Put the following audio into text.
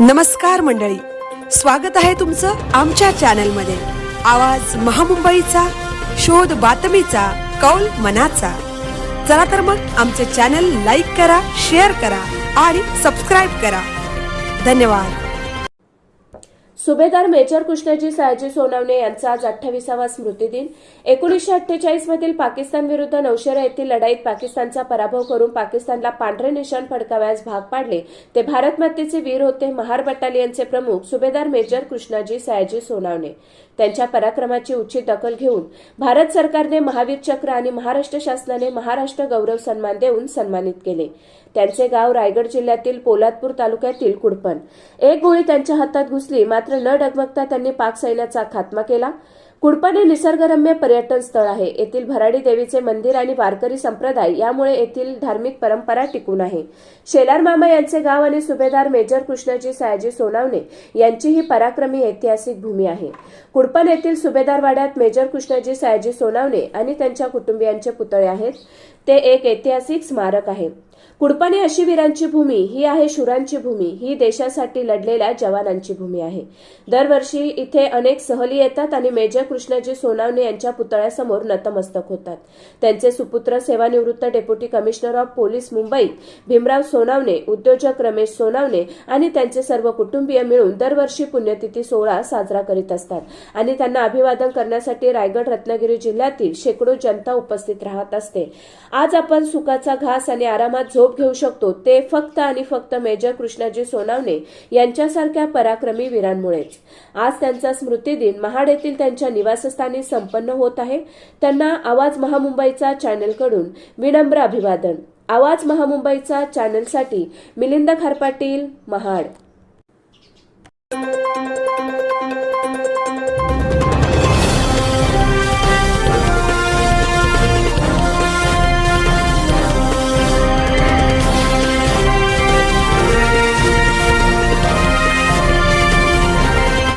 नमस्कार मंडळी, स्वागत आहे तुमचं आमच्या चॅनलमध्ये। आवाज महामुंबईचा, शोध बातमीचा, कौल मनाचा। चला तर मग आमचे चॅनल लाईक करा, शेअर करा आणि सबस्क्राइब करा। धन्यवाद। सुभेदार मेजर कृष्णाजी सयाजी सोनावणे यांचा आज 28वा स्मृतिदिन। 1948 मधील पाकिस्तान विरुद्ध नौशेरा येथील लढाईत पाकिस्तानचा पराभव करून पाकिस्तानला पांढरे निशाण फडकावयास भाग पाडले ते भारत मातेचे वीर होते महार बटालियनचे प्रमुख सुभेदार मेजर कृष्णाजी सयाजी सोनावणे। त्यांच्या पराक्रमाची उचित दखल घेऊन भारत सरकारने महावीर चक्र आणि महाराष्ट्र शासनाने महाराष्ट्र गौरव सन्मान देऊन सन्मानित केले। त्यांचे गाव रायगड जिल्ह्यातील पोलादपूर तालुक्यातील कुडपण। एक गोळी त्यांच्या हातात घुसली मात्र न डगमगता त्यांनी पाक सैन्याचा खात्मा केला। कुडपण हे निसर्गरम्य पर्यटन स्थळ आहे। येथील भराडी देवीचे मंदिर आणि वारकरी संप्रदाय यामुळे येथील धार्मिक परंपरा टिकून आहे। शेलार मामा यांचे गाव आणि सुभेदार मेजर कृष्णाजी सयाजी सोनावणे यांची ही पराक्रमी ऐतिहासिक भूमी आहे। कुडपण येथील सुभेदार वाड्यात मेजर कृष्णाजी सयाजी सोनावणे आणि त्यांच्या कुटुंबियांचे पुतळे आहेत। ते एक ऐतिहासिक स्मारक आहे। कुडपण ही अशी वीरांची भूमी, ही आहे शूरांची भूमी, ही देशासाठी लढलेल्या जवानांची भूमी आहे। दरवर्षी इथे अनेक सहली येतात आणि मेजर कृष्णाजी सोनावणे यांच्या पुतळ्यासमोर नतमस्तक होतात। त्यांचे सुपुत्र सेवानिवृत्त deputy commissioner of police Mumbai Bhimrao Sonawane, उद्योजक रमेश सोनावणे आणि त्यांचे सर्व कुटुंबीय मिळून दरवर्षी पुण्यतिथी सोहळा साजरा करीत असतात आणि त्यांना अभिवादन करण्यासाठी रायगड रत्नागिरी जिल्ह्यातील शेकडो जनता उपस्थित राहत असते। आज आपण सुखाचा घास आणि आरामात झोप घेऊ शकतो ते फक्त आणि फक्त मेजर कृष्णाजी सोनावणे यांच्यासारख्या पराक्रमी वीरांमुळेच। आज त्यांचा स्मृतिदिन महाड येथील त्यांच्या निवासस्थानी संपन्न होत आहे। त्यांना आवाज महामुंबईचा चॅनलकडून विनम्र अभिवादन। आवाज महामुंबईचा चॅनलसाठी मिलिंद खारपाटील, महाड।